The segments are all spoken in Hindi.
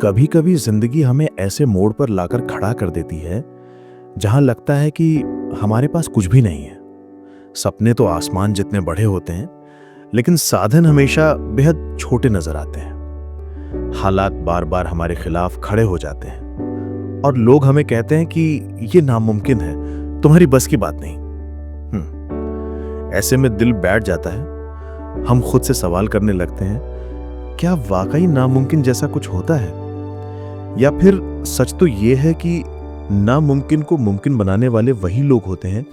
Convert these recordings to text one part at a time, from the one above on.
कभी कभी जिंदगी हमें ऐसे मोड़ पर लाकर खड़ा कर देती है जहां लगता है कि हमारे पास कुछ भी नहीं है। सपने तो आसमान जितने बड़े होते हैं, लेकिन साधन हमेशा बेहद छोटे नजर आते हैं। हालात बार बार हमारे खिलाफ खड़े हो जाते हैं और लोग हमें कहते हैं कि ये नामुमकिन है, तुम्हारी बस की बात नहीं। ऐसे में दिल बैठ जाता है। हम खुद से सवाल करने लगते हैं, क्या वाकई नामुमकिन जैसा कुछ होता है? या फिर सच तो यह है कि नामुमकिन को मुमकिन बनाने वाले वही लोग होते हैं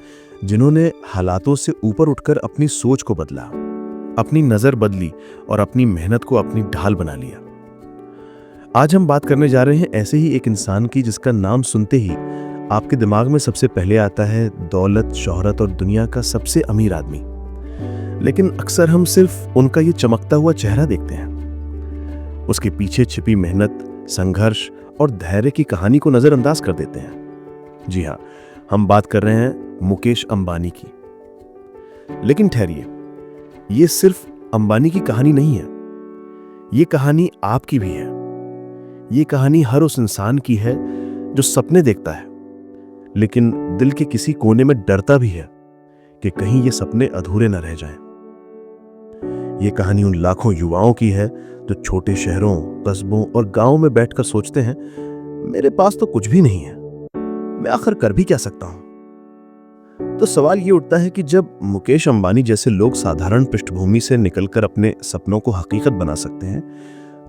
जिन्होंने हालातों से ऊपर उठकर अपनी सोच को बदला, अपनी नजर बदली और अपनी मेहनत को अपनी ढाल बना लिया। आज हम बात करने जा रहे हैं ऐसे ही एक इंसान की जिसका नाम सुनते ही आपके दिमाग में सबसे पहले आता है दौलत, शोहरत और दुनिया का सबसे अमीर आदमी। लेकिन अक्सर हम सिर्फ उनका ये चमकता हुआ चेहरा देखते हैं। उसके पीछे छिपी मेहनत, संघर्ष और धैर्य की कहानी को नजरअंदाज कर देते हैं। जी हाँ, हम बात कर रहे हैं मुकेश अंबानी की। लेकिन ठहरिए, ये सिर्फ अंबानी की कहानी नहीं है, ये कहानी आपकी भी है। ये कहानी हर उस इंसान की है जो सपने देखता है, लेकिन दिल के किसी कोने में डरता भी है कि कहीं ये सपने अधूरे न रह जाएं। ये कहानी उन लाखों युवाओं की है जो छोटे शहरों, कस्बों और गांवों में बैठकर सोचते हैं, मेरे पास तो कुछ भी नहीं है, मैं आखिर कर भी क्या सकता हूं। तो सवाल ये उठता है कि जब मुकेश अंबानी जैसे लोग साधारण पृष्ठभूमि से निकलकर अपने सपनों को हकीकत बना सकते हैं,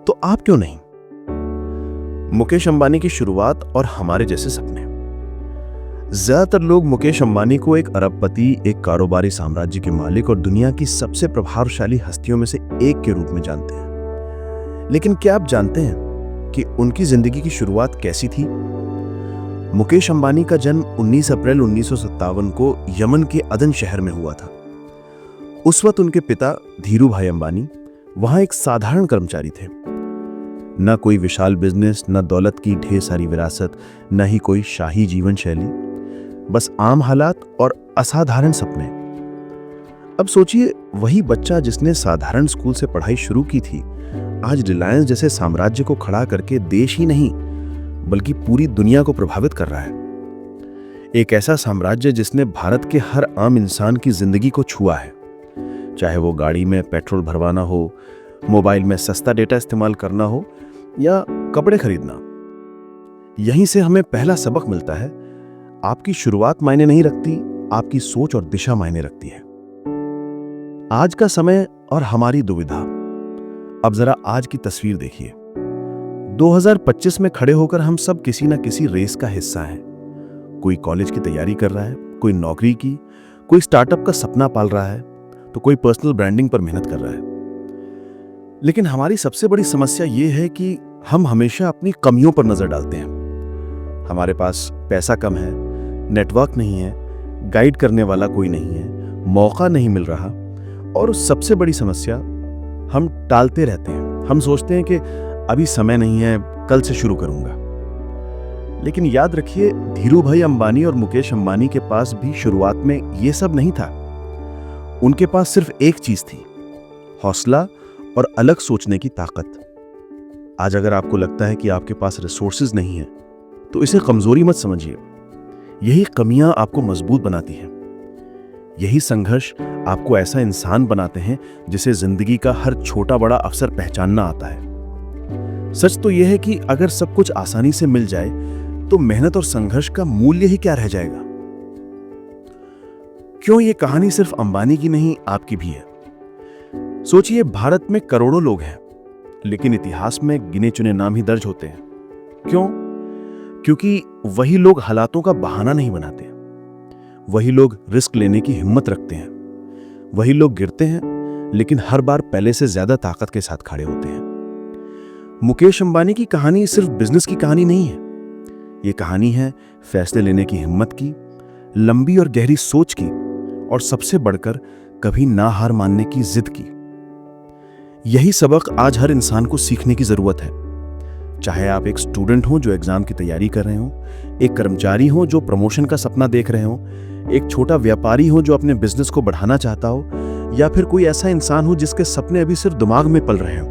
तो आप क्यों नहीं? मुकेश अंबानी की शुरुआत और हमारे जैसे सपने। ज्यादातर लोग मुकेश अंबानी को एक अरबपति, एक कारोबारी साम्राज्य के मालिक और दुनिया की सबसे प्रभावशाली हस्तियों में से एक के रूप में जानते हैं। लेकिन क्या आप जानते हैं कि उनकी जिंदगी की शुरुआत कैसी थी? मुकेश अंबानी का जन्म 19 अप्रैल 1957 को यमन के अदन शहर में हुआ था। उस वक्त उनके पिता धीरू भाई अंबानी वहां एक साधारण कर्मचारी थे। न कोई विशाल बिजनेस, न दौलत की ढेर सारी विरासत, न ही कोई शाही जीवन शैली, बस आम हालात और असाधारण सपने। अब सोचिए, वही बच्चा जिसने साधारण स्कूल से पढ़ाई शुरू की थी, आज रिलायंस जैसे साम्राज्य को खड़ा करके देश ही नहीं बल्कि पूरी दुनिया को प्रभावित कर रहा है। एक ऐसा साम्राज्य जिसने भारत के हर आम इंसान की जिंदगी को छुआ है, चाहे वो गाड़ी में पेट्रोल भरवाना हो, मोबाइल में सस्ता डेटा इस्तेमाल करना हो या कपड़े खरीदना। यहीं से हमें पहला सबक मिलता है, आपकी शुरुआत मायने नहीं रखती, आपकी सोच और दिशा मायने रखती है। आज का समय और हमारी दुविधा। अब जरा आज की तस्वीर देखिए। 2025 में खड़े होकर हम सब किसी न किसी रेस का हिस्सा हैं। कोई कॉलेज की तैयारी कर रहा है, कोई नौकरी की, कोई स्टार्टअप का सपना पाल रहा है, तो कोई पर्सनल ब्रांडिंग पर मेहनत कर रहा है। लेकिन हमारी सबसे बड़ी समस्या यह है कि हम हमेशा अपनी कमियों पर नजर डालते हैं। हमारे पास पैसा कम है, नेटवर्क नहीं है, गाइड करने वाला कोई नहीं है, मौका नहीं मिल रहा, और सबसे बड़ी समस्या, हम टालते रहते हैं। हम सोचते हैं कि अभी समय नहीं है, कल से शुरू करूंगा। लेकिन याद रखिए, धीरू भाई अंबानी और मुकेश अंबानी के पास भी शुरुआत में यह सब नहीं था। उनके पास सिर्फ एक चीज थी, हौसला और अलग सोचने की ताकत। आज अगर आपको लगता है कि आपके पास रिसोर्सेज नहीं है, तो इसे कमजोरी मत समझिए। यही कमियां आपको मजबूत बनाती हैं। यही संघर्ष आपको ऐसा इंसान बनाते हैं जिसे जिंदगी का हर छोटा बड़ा अवसर पहचानना आता है। सच तो यह है कि अगर सब कुछ आसानी से मिल जाए, तो मेहनत और संघर्ष का मूल्य ही क्या रह जाएगा? क्यों ये कहानी सिर्फ अंबानी की नहीं, आपकी भी है। सोचिए, भारत में करोड़ों लोग हैं, लेकिन इतिहास में गिने चुने नाम ही दर्ज होते हैं। क्यों? क्योंकि वही लोग हालातों का बहाना नहीं बनाते, वही लोग रिस्क लेने की हिम्मत रखते हैं, वही लोग गिरते हैं लेकिन हर बार पहले से ज्यादा ताकत के साथ खड़े होते हैं। मुकेश अंबानी की कहानी सिर्फ बिजनेस की कहानी नहीं है, ये कहानी है फैसले लेने की हिम्मत की, लंबी और गहरी सोच की, और सबसे बढ़कर कभी ना हार मानने की जिद की। यही सबक आज हर इंसान को सीखने की जरूरत है। चाहे आप एक स्टूडेंट हो जो एग्जाम की तैयारी कर रहे हो, एक कर्मचारी हो जो प्रमोशन का सपना देख रहे हो, एक छोटा व्यापारी हो जो अपने बिजनेस को बढ़ाना चाहता हो, या फिर कोई ऐसा इंसान हो जिसके सपने अभी सिर्फ दिमाग में पल रहे हो।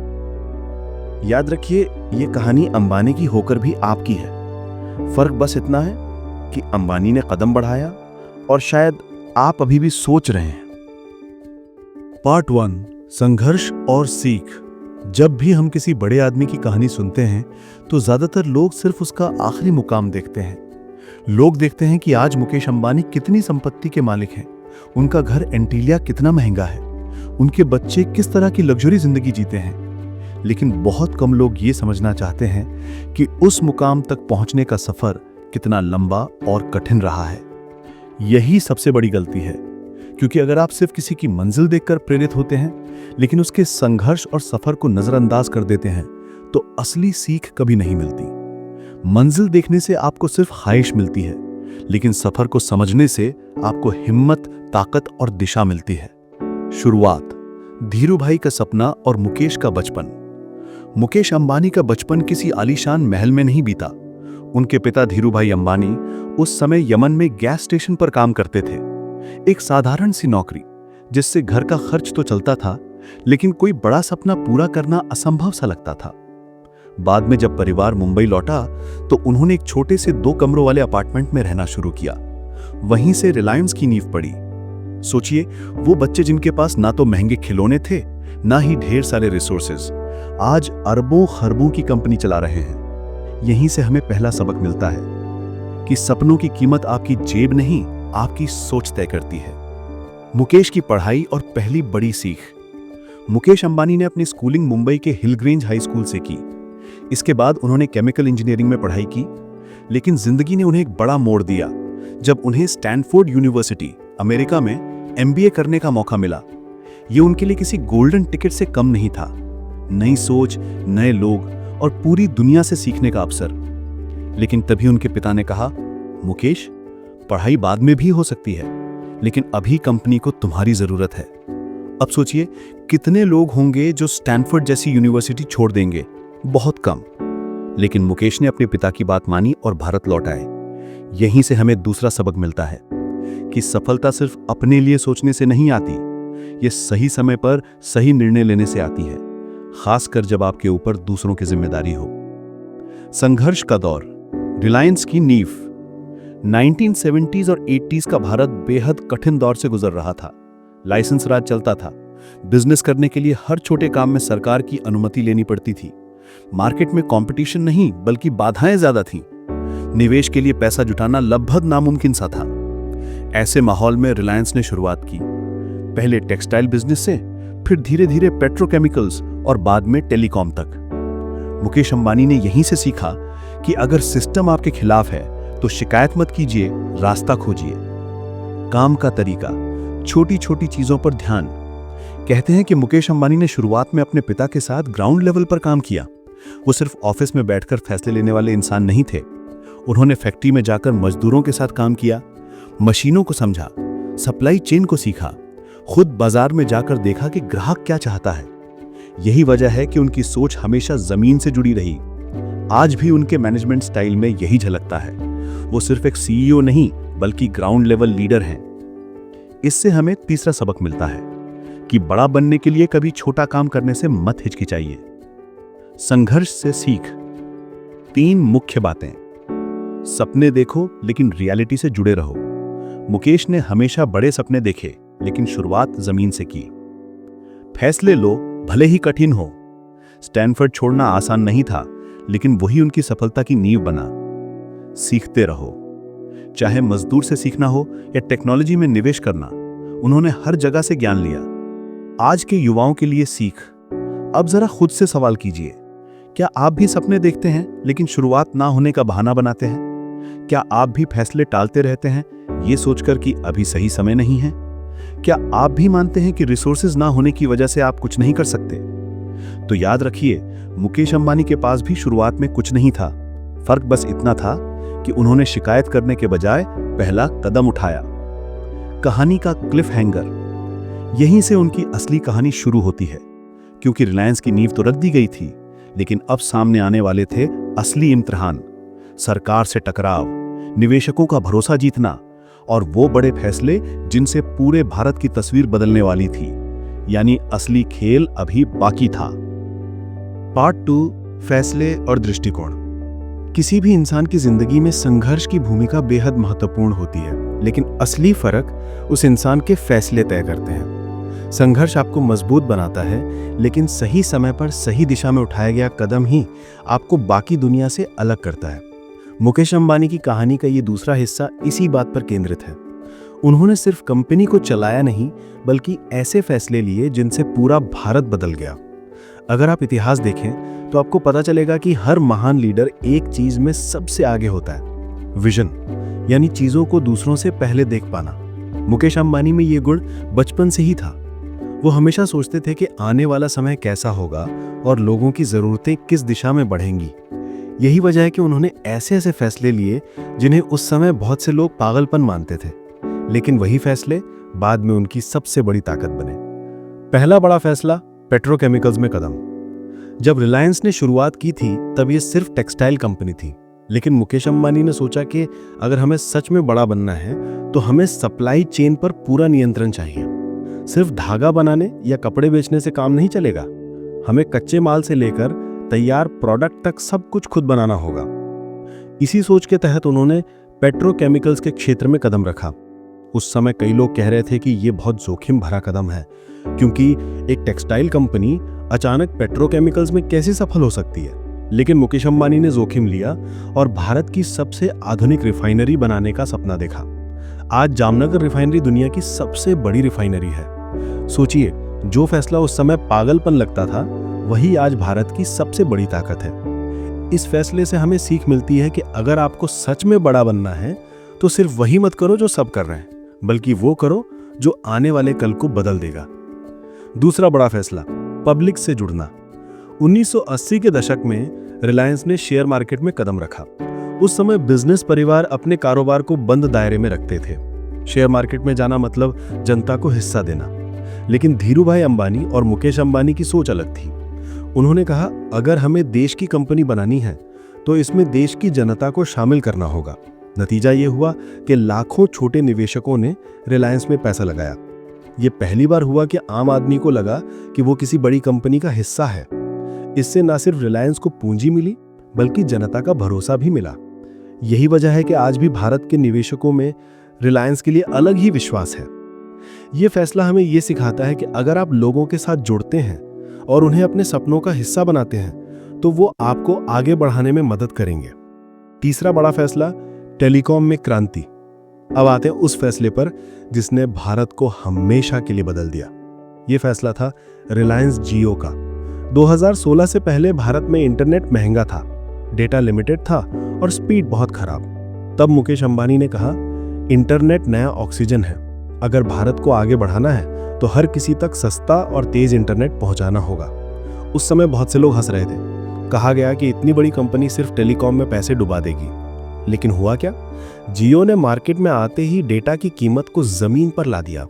याद रखिए, ये कहानी अंबानी की होकर भी आपकी है। फर्क बस इतना है कि अंबानी ने कदम बढ़ाया और शायद आप अभी भी सोच रहे हैं। पार्ट 1, संघर्ष और सीख। जब भी हम किसी बड़े आदमी की कहानी सुनते हैं तो ज्यादातर लोग सिर्फ उसका आखिरी मुकाम देखते हैं। लोग देखते हैं कि आज मुकेश अंबानी कितनी संपत्ति के मालिक हैं, उनका घर एंटीलिया कितना महंगा है, उनके बच्चे किस तरह की लग्जरी जिंदगी जीते हैं। लेकिन बहुत कम लोग ये समझना चाहते हैं कि उस मुकाम तक पहुंचने का सफर कितना लंबा और कठिन रहा है। यही सबसे बड़ी गलती है, क्योंकि अगर आप सिर्फ किसी की मंजिल देखकर प्रेरित होते हैं लेकिन उसके संघर्ष और सफर को नजरअंदाज कर देते हैं तो असली सीख कभी नहीं मिलती। मंजिल देखने से आपको सिर्फ ख्वाहिश मिलती है, लेकिन सफर को समझने से आपको हिम्मत, ताकत और दिशा मिलती है। शुरुआत, धीरू भाई का सपना और मुकेश का बचपन। मुकेश अंबानी का बचपन किसी आलीशान महल में नहीं बीता। उनके पिता धीरू भाई अंबानी उस समय यमन में गैस स्टेशन पर काम करते थे। एक साधारण सी नौकरी जिससे घर का खर्च तो चलता था, लेकिन कोई बड़ा सपना पूरा करना असंभव सा लगता था। बाद में जब परिवार मुंबई लौटा तो उन्होंने एक छोटे से 2 कमरों वाले अपार्टमेंट में रहना शुरू किया। वहीं से रिलायंस की नींव पड़ी। सोचिए, वो बच्चे जिनके पास ना तो महंगे खिलौने थे, ना ही ढेर सारे रिसोर्सेज, आज अरबों खरबों की कंपनी चला रहे हैं। यहीं से हमें पहला सबक मिलता है कि सपनों की कीमत आपकी जेब नहीं, आपकी सोच तय करती है। मुकेश की पढ़ाई और पहली बड़ी सीख। मुकेश अंबानी ने अपनी स्कूलिंग मुंबई के हिलग्रेंज हाई स्कूल से की। इसके बाद उन्होंने केमिकल इंजीनियरिंग में पढ़ाई की, लेकिन जिंदगी ने उन्हें एक बड़ा मोड़ दिया जब उन्हें स्टैनफोर्ड यूनिवर्सिटी, अमेरिका में MBA करने का मौका मिला। ये उनके लिए किसी गोल्डन टिकट से कम नहीं था। नई सोच, नए लोग और पूरी दुनिया से सीखने का अवसर। लेकिन तभी उनके पिता ने कहा, मुकेश, पढ़ाई बाद में भी हो सकती है, लेकिन अभी कंपनी को तुम्हारी जरूरत है। अब सोचिए, कितने लोग होंगे जो स्टैनफोर्ड जैसी यूनिवर्सिटी छोड़ देंगे? बहुत कम। लेकिन मुकेश ने अपने पिता की बात मानी और भारत लौट आए। यहीं से हमें दूसरा सबक मिलता है कि सफलता सिर्फ अपने लिए सोचने से नहीं आती, ये सही समय पर सही निर्णय लेने से आती है, खासकर जब आपके ऊपर दूसरों की जिम्मेदारी हो। संघर्ष का दौर, रिलायंस की नींव। 1970s और 80s का भारत बेहद कठिन दौर से गुजर रहा था। लाइसेंस राज चलता था। बिजनेस करने के लिए हर छोटे काम में सरकार की अनुमति लेनी पड़ती थी। मार्केट में कंपटीशन नहीं बल्कि बाधाएं ज्यादा थीं। निवेश के लिए पैसा जुटाना लगभग नामुमकिन सा था। ऐसे माहौल में रिलायंस ने शुरुआत की, पहले टेक्सटाइल बिजनेस से, फिर धीरे धीरे पेट्रोकेमिकल्स और बाद में टेलीकॉम तक। मुकेश अंबानी ने यहीं से सीखा कि अगर सिस्टम आपके खिलाफ है तो शिकायत मत कीजिए, रास्ता खोजिए। काम का तरीका, छोटी छोटी चीजों पर ध्यान। कहते हैं कि मुकेश अंबानी ने शुरुआत में अपने पिता के साथ ग्राउंड लेवल पर काम किया। वो सिर्फ ऑफिस में बैठकर फैसले लेने वाले इंसान नहीं थे। उन्होंने फैक्ट्री में जाकर मजदूरों के साथ काम किया, मशीनों को समझा, सप्लाई चेन को सीखा, खुद बाजार में जाकर देखा कि ग्राहक क्या चाहता है। यही वजह है कि उनकी सोच हमेशा जमीन से जुड़ी रही। आज भी उनके मैनेजमेंट स्टाइल में यही झलकता है। वो सिर्फ एक CEO नहीं बल्कि ग्राउंड लेवल लीडर हैं। इससे हमें तीसरा सबक मिलता है कि बड़ा बनने के लिए कभी छोटा काम करने से मत हिचकिचाइए। संघर्ष से सीख। 3 मुख्य बातें। सपने देखो लेकिन रियलिटी से जुड़े रहो। मुकेश ने हमेशा बड़े सपने देखे, लेकिन शुरुआत जमीन से की। फैसले लो भले ही कठिन हो। स्टैनफोर्ड छोड़ना आसान नहीं था, लेकिन वही उनकी सफलता की नींव बना। सीखते रहो, चाहे मजदूर से सीखना हो या टेक्नोलॉजी में निवेश करना, उन्होंने हर जगह से ज्ञान लिया। आज के युवाओं के लिए सीख। अब जरा खुद से सवाल कीजिए, क्या आप भी सपने देखते हैं लेकिन शुरुआत ना होने का बहाना बनाते हैं? क्या आप भी फैसले टालते रहते हैं ये सोचकर कि अभी सही समय नहीं है? क्या आप भी मानते हैं कि रिसोर्सेज ना होने की वजह से आप कुछ नहीं कर सकते? तो याद रखिए, मुकेश अंबानी के पास भी शुरुआत में कुछ नहीं था। फर्क बस इतना था कि उन्होंने शिकायत करने के बजाय पहला कदम उठाया। कहानी का क्लिफ हैंगर। यहीं से उनकी असली कहानी शुरू होती है, क्योंकि रिलायंस की नींव तो रख दी गई थी, लेकिन अब सामने आने वाले थे असली इम्तिहान। सरकार से टकराव, निवेशकों का भरोसा जीतना और वो बड़े फैसले जिनसे पूरे भारत की तस्वीर बदलने वाली थी। यानी असली खेल अभी बाकी था। पार्ट 2 फैसले और दृष्टिकोण। किसी भी इंसान की जिंदगी में संघर्ष की भूमिका बेहद महत्वपूर्ण होती है, लेकिन असली फर्क उस इंसान के फैसले तय करते हैं। संघर्ष आपको मजबूत बनाता है, लेकिन सही समय पर सही दिशा में उठाया गया कदम ही आपको बाकी दुनिया से अलग करता है। मुकेश अंबानी की कहानी का ये दूसरा हिस्सा इसी बात पर केंद्रित है। उन्होंने सिर्फ कंपनी को चलाया नहीं, बल्कि ऐसे फैसले लिए जिनसे पूरा भारत बदल गया। अगर आप इतिहास देखें तो आपको पता चलेगा कि हर महान लीडर एक चीज में सबसे आगे होता है, विजन, यानी चीजों को दूसरों से पहले देख पाना। मुकेश अंबानी में ये गुण बचपन से ही था। वो हमेशा सोचते थे कि आने वाला समय कैसा होगा और लोगों की जरूरतें किस दिशा में बढ़ेंगी। यही वजह है कि उन्होंने ऐसे ऐसे फैसले लिए जिन्हें उस समय बहुत से लोग पागलपन मानते थे, लेकिन वही फैसले बाद में उनकी सबसे बड़ी ताकत बने। पहला बड़ा फैसला, पेट्रोकेमिकल्स में कदम। जब रिलायंस ने शुरुआत की थी तब ये सिर्फ टेक्सटाइल कंपनी थी, लेकिन मुकेश अंबानी ने सोचा कि अगर हमें सच में बड़ा बनना है तो हमें सप्लाई चेन पर पूरा नियंत्रण चाहिए। सिर्फ धागा बनाने या कपड़े बेचने से काम नहीं चलेगा, हमें कच्चे माल से लेकर तैयार प्रोडक्ट तक सब कुछ खुद बनाना होगा। इसी सोच के तहत उन्होंने पेट्रोकेमिकल्स के क्षेत्र में कदम रखा। उस समय कई लोग कह रहे थे कि यह बहुत जोखिम भरा कदम है, क्योंकि एक टेक्सटाइल कंपनी अचानक पेट्रोकेमिकल्स में कैसे सफल हो सकती है। लेकिन मुकेश अंबानी ने जोखिम लिया और भारत की सबसे आधुनिक रिफाइनरी बनाने का सपना देखा। आज जामनगर रिफाइनरी दुनिया की सबसे बड़ी रिफाइनरी है। सोचिए, जो फैसला उस समय पागलपन लगता था, वही आज भारत की सबसे बड़ी ताकत है। इस फैसले से हमें सीख मिलती है कि अगर आपको सच में बड़ा बनना है तो सिर्फ वही मत करो जो सब कर रहे हैं, बल्कि वो करो जो आने वाले कल को बदल देगा। दूसरा बड़ा फैसला, पब्लिक से जुड़ना। 1980 के दशक में रिलायंस ने शेयर मार्केट में कदम रखा। उस समय बिजनेस परिवार अपने कारोबार को बंद दायरे में रखते थे। शेयर मार्केट में जाना मतलब जनता को हिस्सा देना। लेकिन धीरूभाई अंबानी और मुकेश अंबानी की सोच अलग थी। उन्होंने कहा, अगर हमें देश की कंपनी बनानी है तो इसमें देश की जनता को शामिल करना होगा। नतीजा ये हुआ कि लाखों छोटे निवेशकों ने रिलायंस में पैसा लगाया। ये पहली बार हुआ कि आम आदमी को लगा कि वो किसी बड़ी कंपनी का हिस्सा है। इससे न सिर्फ रिलायंस को पूंजी मिली, बल्कि जनता का भरोसा भी मिला। यही वजह है कि आज भी भारत के निवेशकों में रिलायंस के लिए अलग ही विश्वास है। ये फैसला हमें ये सिखाता है कि अगर आप लोगों के साथ जुड़ते हैं और उन्हें अपने सपनों का हिस्सा बनाते हैं तो वो आपको आगे बढ़ाने में मदद करेंगे। तीसरा बड़ा फैसला, टेलीकॉम में क्रांति। अब आते हैं उस फैसले पर जिसने भारत को हमेशा के लिए बदल दिया। यह फैसला था रिलायंस जियो का। 2016 से पहले भारत में इंटरनेट महंगा था, डेटा लिमिटेड था और स्पीड बहुत खराब। तब मुकेश अंबानी ने कहा, इंटरनेट नया ऑक्सीजन है। अगर भारत को आगे बढ़ाना है तो हर किसी तक सस्ता और तेज इंटरनेट पहुंचाना होगा। उस समय बहुत से लोग हंस रहे थे। कहा गया कि इतनी बड़ी कंपनी सिर्फ टेलीकॉम में पैसे डुबा देगी। लेकिन हुआ क्या? जियो ने मार्केट में आते ही डेटा की कीमत को जमीन पर ला दिया।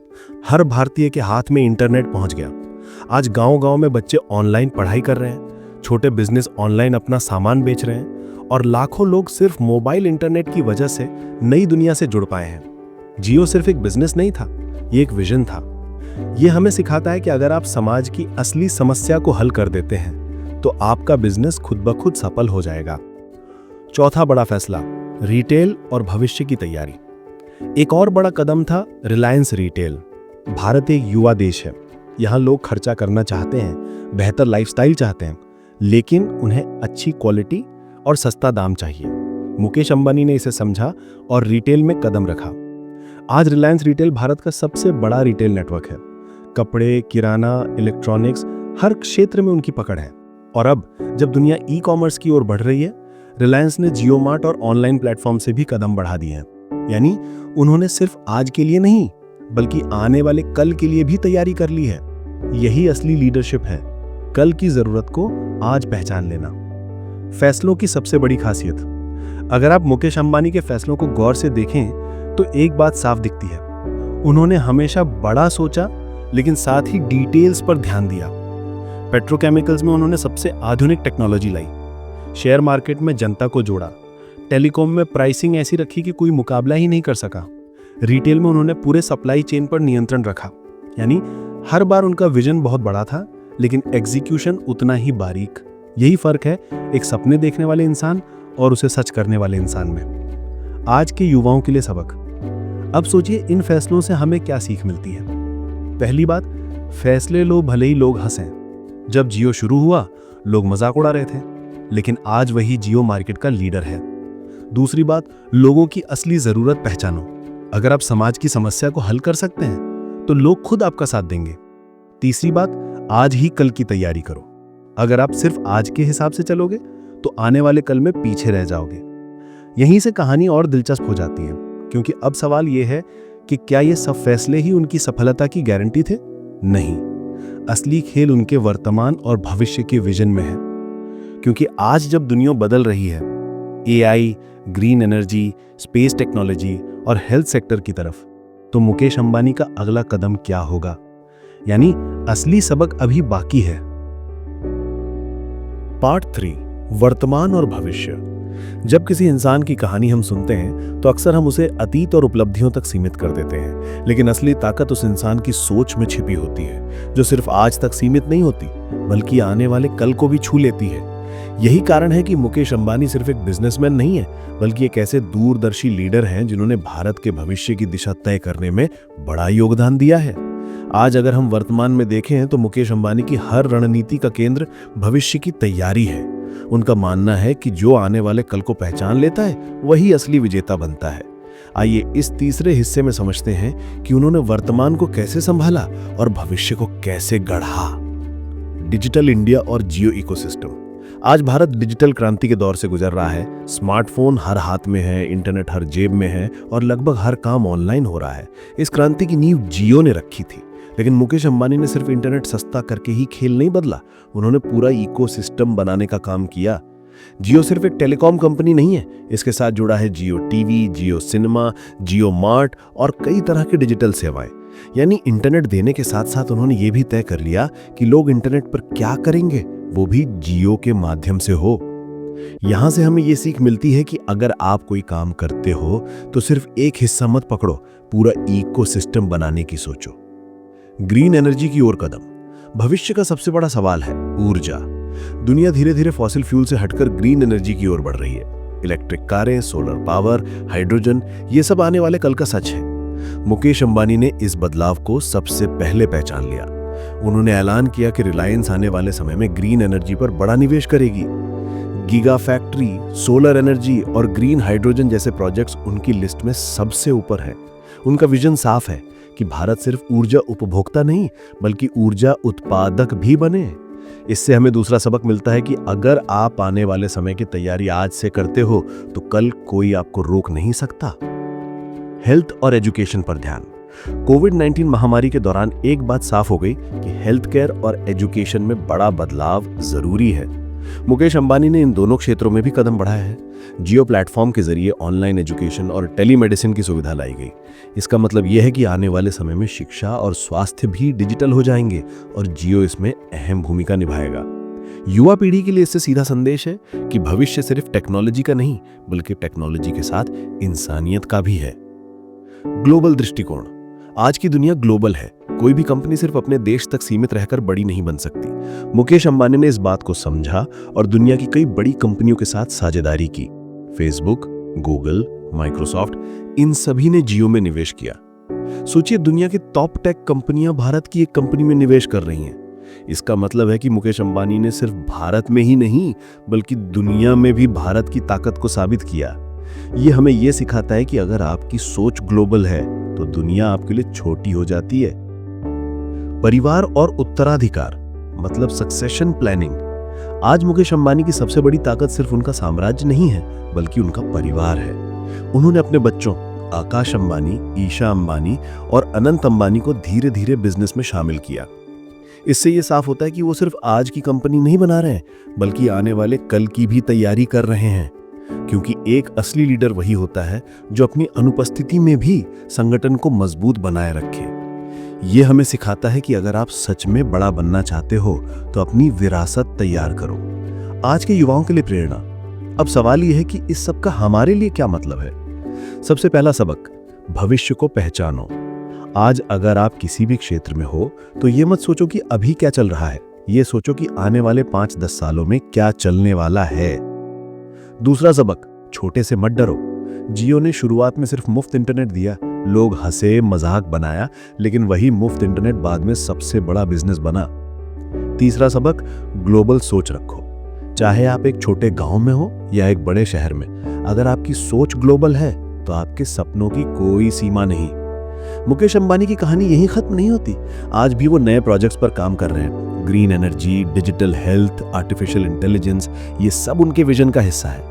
हर भारतीय के हाथ में इंटरनेट पहुंच गया। आज गांव-गांव में बच्चे ऑनलाइन पढ़ाई कर रहे हैं, छोटे बिजनेस ऑनलाइन अपना सामान बेच रहे हैं और लाखों लोग सिर्फ मोबाइल इंटरनेट की वजह से नई दुनिया से जुड़ पाए हैं। जियो सिर्फ एक बिजनेस नहीं था, ये एक विजन था। ये हमें सिखाता है कि अगर आप समाज की असली समस्या को हल कर देते हैं तो आपका बिजनेस खुद ब खुद सफल हो जाएगा। चौथा बड़ा फैसला, रिटेल और भविष्य की तैयारी। एक और बड़ा कदम था रिलायंस रिटेल। भारत एक युवा देश है। यहाँ लोग खर्चा करना चाहते हैं, बेहतर लाइफस्टाइल चाहते हैं, लेकिन उन्हें अच्छी क्वालिटी और सस्ता दाम चाहिए। मुकेश अंबानी ने इसे समझा और रिटेल में कदम रखा। आज रिलायंस रिटेल भारत का सबसे बड़ा रिटेल नेटवर्क है। कपड़े, किराना, इलेक्ट्रॉनिक्स, हर क्षेत्र में उनकी पकड़ है। और अब जब दुनिया ई कॉमर्स की ओर बढ़ रही है, रिलायंस ने जियो मार्ट और ऑनलाइन प्लेटफॉर्म से भी कदम बढ़ा दिए हैं। यानी उन्होंने सिर्फ आज के लिए नहीं, बल्कि आने वाले कल के लिए भी तैयारी कर ली है। यही असली लीडरशिप है, कल की जरूरत को आज पहचान लेना। फैसलों की सबसे बड़ी खासियत, अगर आप मुकेश अंबानी के फैसलों को गौर से देखें तो एक बात साफ दिखती है, उन्होंने हमेशा बड़ा सोचा, लेकिन साथ ही डिटेल्स पर ध्यान दिया। पेट्रोकेमिकल्स में उन्होंने सबसे आधुनिक टेक्नोलॉजी लाई, शेयर मार्केट में जनता को जोड़ा, टेलीकॉम में प्राइसिंग ऐसी रखी कि कोई मुकाबला ही नहीं कर सका, रिटेल में उन्होंने पूरे सप्लाई चेन पर नियंत्रण रखा। यानी हर बार उनका विजन बहुत बड़ा था, लेकिन एग्जीक्यूशन उतना ही बारीक। यही फर्क है एक सपने देखने वाले इंसान और उसे सच करने वाले इंसान में। आज के युवाओं के लिए सबक। अब सोचिए इन फैसलों से हमें क्या सीख मिलती है। पहली बात, फैसले लो भले ही लोग हंसें। जब जियो शुरू हुआ लोग मजाक उड़ा रहे थे, लेकिन आज वही जियो मार्केट का लीडर है। दूसरी बात, लोगों की असली जरूरत पहचानो। अगर आप समाज की समस्या को हल कर सकते हैं तो लोग खुद आपका साथ देंगे। तीसरी बात, आज ही कल की तैयारी करो। अगर आप सिर्फ आज के हिसाब से चलोगे तो आने वाले कल में पीछे रह जाओगे। यहीं से कहानी और दिलचस्प हो जाती है, क्योंकि अब सवाल यह है कि क्या ये सब फैसले ही उनकी सफलता की गारंटी थे? नहीं, असली खेल उनके वर्तमान और भविष्य के विजन में है। क्योंकि आज जब दुनिया बदल रही है AI, green energy, space technology और हेल्थ सेक्टर की तरफ, तो मुकेश अंबानी का अगला कदम क्या होगा? यानी असली सबक अभी बाकी है। पार्ट 3, वर्तमान और भविष्य। जब किसी इंसान की कहानी हम सुनते हैं तो अक्सर हम उसे अतीत और उपलब्धियों तक सीमित कर देते हैं, लेकिन असली ताकत उस इंसान की सोच में छिपी होती है, जो सिर्फ आज तक सीमित नहीं होती बल्कि आने वाले कल को भी छू लेती है। यही कारण है कि मुकेश अंबानी सिर्फ एक बिजनेसमैन नहीं है, बल्कि एक ऐसे दूरदर्शी लीडर हैं जिन्होंने भारत के भविष्य की दिशा तय करने में बड़ा योगदान दिया है। आज अगर हम वर्तमान में देखें तो मुकेश अंबानी की हर रणनीति का केंद्र भविष्य की तैयारी है। उनका मानना है कि जो आने वाले कल को पहचान लेता है वही असली विजेता बनता है। आइए इस तीसरे हिस्से में समझते हैं कि उन्होंने वर्तमान को कैसे संभाला और भविष्य को कैसे गढ़ा। डिजिटल इंडिया और जियो इकोसिस्टम। आज भारत डिजिटल क्रांति के दौर से गुजर रहा है। स्मार्टफोन हर हाथ में है, इंटरनेट हर जेब में है और लगभग हर काम ऑनलाइन हो रहा है। इस क्रांति की नींव जियो ने रखी थी, लेकिन मुकेश अंबानी ने सिर्फ इंटरनेट सस्ता करके ही खेल नहीं बदला, उन्होंने पूरा इकोसिस्टम बनाने का काम किया। जियो सिर्फ एक टेलीकॉम कंपनी नहीं है, इसके साथ जुड़ा है जियो टीवी, जियो सिनेमा, जियो मार्ट और कई तरह की डिजिटल सेवाएं। यानी इंटरनेट देने के साथ साथ उन्होंने ये भी तय कर लिया कि लोग इंटरनेट पर क्या करेंगे, वो भी जियो के माध्यम से हो। यहां से हमें ये सीख मिलती है कि अगर आप कोई काम करते हो तो सिर्फ एक हिस्सा मत पकड़ो, पूरा इकोसिस्टम बनाने की सोचो। ग्रीन एनर्जी की ओर कदम। भविष्य का सबसे बड़ा सवाल है ऊर्जा। दुनिया धीरे धीरे फॉसिल फ्यूल से हटकर ग्रीन एनर्जी की ओर बढ़ रही है। इलेक्ट्रिक कारें, सोलर पावर, हाइड्रोजन, ये सब आने वाले कल का सच है। मुकेश अंबानी ने इस बदलाव को सबसे पहले पहचान लिया। उन्होंने ऐलान किया कि रिलायंस आने वाले समय में ग्रीन एनर्जी पर बड़ा निवेश करेगी। गीगा फैक्ट्री, सोलर एनर्जी और ग्रीन हाइड्रोजन जैसे प्रोजेक्ट्स उनकी लिस्ट में सबसे ऊपर हैं। उनका विजन साफ है कि भारत सिर्फ ऊर्जा उपभोक्ता नहीं बल्कि ऊर्जा उत्पादक भी बने। इससे हमें दूसरा सबक मिलता है कि अगर आप आने वाले समय की तैयारी आज से करते हो तो कल कोई आपको रोक नहीं सकता। हेल्थ और एजुकेशन पर ध्यान। कोविड-19 महामारी के दौरान एक बात साफ हो गई कि हेल्थ केयर और एजुकेशन में बड़ा बदलाव जरूरी है। मुकेश अंबानी ने इन दोनों क्षेत्रों में भी कदम बढ़ाया है। जियो प्लेटफॉर्म के जरिए ऑनलाइन एजुकेशन और टेलीमेडिसिन की सुविधा लाई गई। इसका मतलब यह है कि आने वाले समय में शिक्षा और स्वास्थ्य भी डिजिटल हो जाएंगे और जियो इसमें अहम भूमिका निभाएगा। युवा पीढ़ी के लिए इससे सीधा संदेश है कि भविष्य सिर्फ टेक्नोलॉजी का नहीं बल्कि टेक्नोलॉजी के साथ इंसानियत का भी है। ग्लोबल दृष्टिकोण। आज की दुनिया ग्लोबल है, कोई भी कंपनी सिर्फ अपने देश तक सीमित रहकर बड़ी नहीं बन सकती। मुकेश अंबानी ने इस बात को समझा और दुनिया की कई बड़ी कंपनियों के साथ साझेदारी की। फेसबुक, गूगल, माइक्रोसॉफ्ट, इन सभी ने जियो में निवेश किया। सोचिए दुनिया की टॉप टेक कंपनियां भारत की एक कंपनी में निवेश कर रही हैं। इसका मतलब है कि मुकेश अंबानी ने सिर्फ भारत में ही नहीं बल्कि दुनिया में भी भारत की ताकत को साबित किया। यह हमें यह सिखाता है कि अगर आपकी सोच ग्लोबल है तो दुनिया आपके लिए छोटी हो जाती है। परिवार और उत्तराधिकार मतलब सक्सेशन प्लानिंग। आज मुकेश अंबानी की सबसे बड़ी ताकत सिर्फ उनका साम्राज्य नहीं है बल्कि उनका परिवार है। उन्होंने अपने बच्चों आकाश अंबानी, ईशा अंबानी और अनंत अंबानी को धीरे धीरे बिजनेस में शामिल किया। इससे यह साफ होता है कि वो सिर्फ आज की कंपनी नहीं बना रहे हैं बल्कि आने वाले कल की भी तैयारी कर रहे हैं। क्योंकि एक असली लीडर वही होता है जो अपनी अनुपस्थिति में भी संगठन को मजबूत बनाए रखे। यह हमें सिखाता है कि अगर आप सच में बड़ा बनना चाहते हो तो अपनी विरासत तैयार करो। आज के युवाओं के लिए प्रेरणा। अब सवाल यह है कि इस सब का हमारे लिए क्या मतलब है। सबसे पहला सबक, भविष्य को पहचानो। आज अगर आप किसी भी क्षेत्र में हो तो यह मत सोचो कि अभी क्या चल रहा है, ये सोचो कि आने वाले 5-10 सालों में क्या चलने वाला है। दूसरा सबक, छोटे से मत डरो। जियो ने शुरुआत में सिर्फ मुफ्त इंटरनेट दिया, लोग हंसे, मजाक बनाया, लेकिन वही मुफ्त इंटरनेट बाद में सबसे बड़ा बिजनेस बना। तीसरा सबक, ग्लोबल सोच रखो। चाहे आप एक छोटे गांव में हो या एक बड़े शहर में, अगर आपकी सोच ग्लोबल है तो आपके सपनों की कोई सीमा नहीं। मुकेश अंबानी की कहानी यहीं खत्म नहीं होती। आज भी वो नए प्रोजेक्ट्स पर काम कर रहे हैं। Green energy, digital health, artificial intelligence, ये सब उनके विजन का हिस्सा है।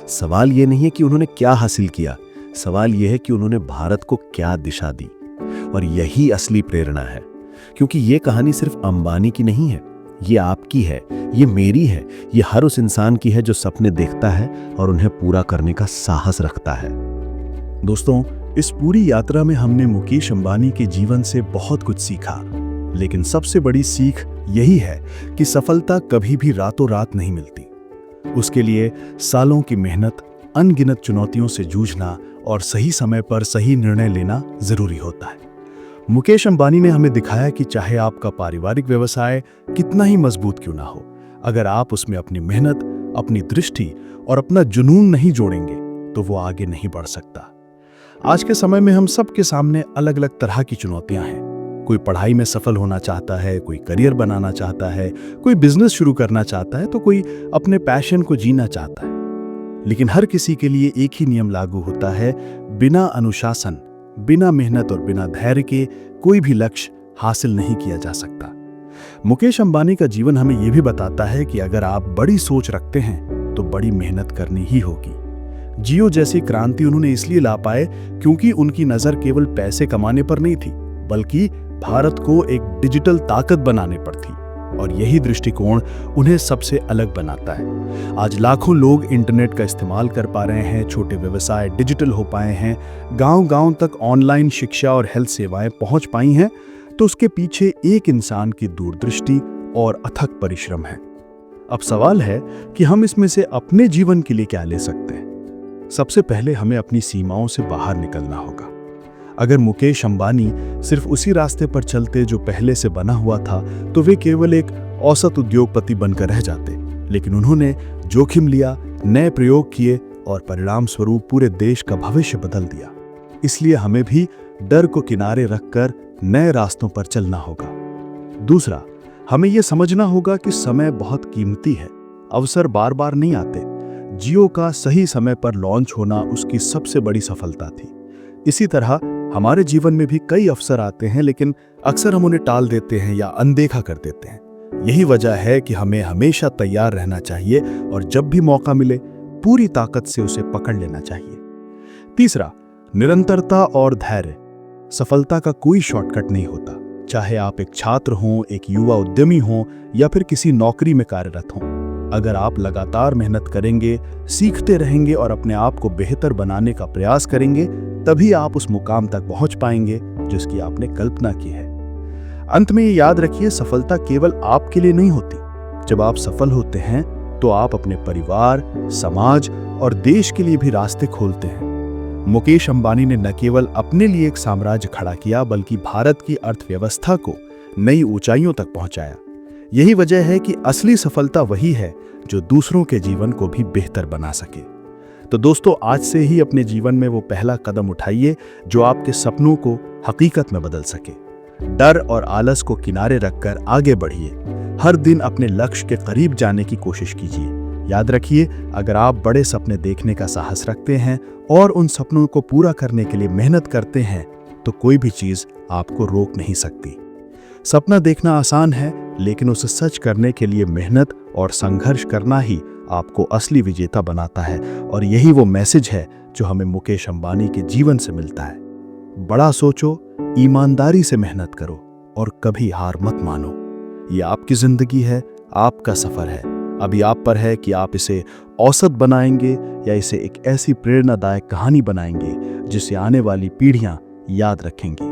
सवाल ये नहीं है कि उन्होंने क्या हासिल किया, सवाल ये है कि उन्होंने भारत को क्या दिशा दी। और यही असली प्रेरणा है, क्योंकि ये कहानी सिर्फ अंबानी की नहीं है, ये आपकी है, ये मेरी है, ये हर उस इंसान की है जो सपने देखता है और उन्हें पूरा करने का साहस रखता है। दोस्तों, इस पूरी यात्रा में हमने मुकेश अंबानी के जीवन से बहुत कुछ सीखा, लेकिन सबसे बड़ी सीख यही है कि सफलता कभी भी रातों रात नहीं मिलती। उसके लिए सालों की मेहनत, अनगिनत चुनौतियों से जूझना और सही समय पर सही निर्णय लेना जरूरी होता है। मुकेश अंबानी ने हमें दिखाया कि चाहे आपका पारिवारिक व्यवसाय कितना ही मजबूत क्यों ना हो, अगर आप उसमें अपनी मेहनत, अपनी दृष्टि और अपना जुनून नहीं जोड़ेंगे तो वो आगे नहीं बढ़ सकता। आज के समय में हम सबके सामने अलग अलग तरह की चुनौतियां हैं। कोई पढ़ाई में सफल होना चाहता है, कोई करियर बनाना चाहता है, कोई बिजनेस शुरू करना चाहता है, तो कोई अपने पैशन को जीना चाहता है। लेकिन हर किसी के लिए एक ही नियम लागू होता है, बिना अनुशासन, बिना मेहनत और बिना धैर्य के कोई भी लक्ष्य हासिल नहीं किया जा सकता। मुकेश अंबानी का जीवन हमें यह भी बताता है कि अगर आप बड़ी सोच रखते हैं तो बड़ी मेहनत करनी ही होगी। जियो जैसी क्रांति उन्होंने इसलिए ला पाए क्योंकि उनकी नजर केवल पैसे कमाने पर नहीं थी, बल्कि भारत को एक डिजिटल ताकत बनाने पर थी। और यही दृष्टिकोण उन्हें सबसे अलग बनाता है। आज लाखों लोग इंटरनेट का इस्तेमाल कर पा रहे हैं, छोटे व्यवसाय डिजिटल हो पाए हैं, गांव-गांव तक ऑनलाइन शिक्षा और हेल्थ सेवाएं पहुंच पाई हैं, तो उसके पीछे एक इंसान की दूरदृष्टि और अथक परिश्रम है। अब सवाल है कि हम इसमें से अपने जीवन के लिए क्या ले सकते हैं। सबसे पहले हमें अपनी सीमाओं से बाहर निकलना होगा। अगर मुकेश अंबानी सिर्फ उसी रास्ते पर चलते जो पहले से बना हुआ था, तो वे केवल एक औसत उद्योगपति बनकर रह जाते। लेकिन उन्होंने जोखिम लिया, नए प्रयोग किए और परिणाम स्वरूप पूरे देश का भविष्य बदल दिया। इसलिए हमें भी डर को किनारे रखकर नए रास्तों पर चलना होगा। दूसरा, हमें यह समझना होगा कि समय बहुत कीमती है, अवसर बार बार नहीं आते। जियो का सही समय पर लॉन्च होना उसकी सबसे बड़ी सफलता थी। इसी तरह हमारे जीवन में भी कई अवसर आते हैं, लेकिन अक्सर हम उन्हें टाल देते हैं या अनदेखा कर देते हैं। यही वजह है कि हमें हमेशा तैयार रहना चाहिए और जब भी मौका मिले पूरी ताकत से उसे पकड़ लेना चाहिए। तीसरा, निरंतरता और धैर्य। सफलता का कोई शॉर्टकट नहीं होता। चाहे आप एक छात्र हों, एक युवा उद्यमी हों या फिर किसी नौकरी में कार्यरत हों, अगर आप लगातार मेहनत करेंगे, सीखते रहेंगे और अपने आप को बेहतर बनाने का प्रयास करेंगे, तभी आप उस मुकाम तक पहुंच पाएंगे जिसकी आपने कल्पना की है। अंत में ये याद रखिए, सफलता केवल आपके लिए नहीं होती। जब आप सफल होते हैं तो आप अपने परिवार, समाज और देश के लिए भी रास्ते खोलते हैं। मुकेश अंबानी ने न केवल अपने लिए एक साम्राज्य खड़ा किया, बल्कि भारत की अर्थव्यवस्था को नई ऊंचाइयों तक पहुंचाया। यही वजह है कि असली सफलता वही है जो दूसरों के जीवन को भी बेहतर बना सके। तो दोस्तों, आज से ही अपने जीवन में वो पहला कदम उठाइए जो आपके सपनों को हकीकत में बदल सके। डर और आलस को किनारे रखकर आगे बढ़िए। हर दिन अपने लक्ष्य के करीब जाने की कोशिश कीजिए। याद रखिए, अगर आप बड़े सपने देखने का साहस रखते हैं और उन सपनों को पूरा करने के लिए मेहनत करते हैं, तो कोई भी चीज आपको रोक नहीं सकती। सपना देखना आसान है, लेकिन उसे सच करने के लिए मेहनत और संघर्ष करना ही आपको असली विजेता बनाता है। और यही वो मैसेज है जो हमें मुकेश अंबानी के जीवन से मिलता है। बड़ा सोचो, ईमानदारी से मेहनत करो और कभी हार मत मानो। ये आपकी जिंदगी है, आपका सफर है। अभी आप पर है कि आप इसे औसत बनाएंगे या इसे एक ऐसी प्रेरणादायक कहानी बनाएंगे जिसे आने वाली पीढ़ियां याद रखेंगी।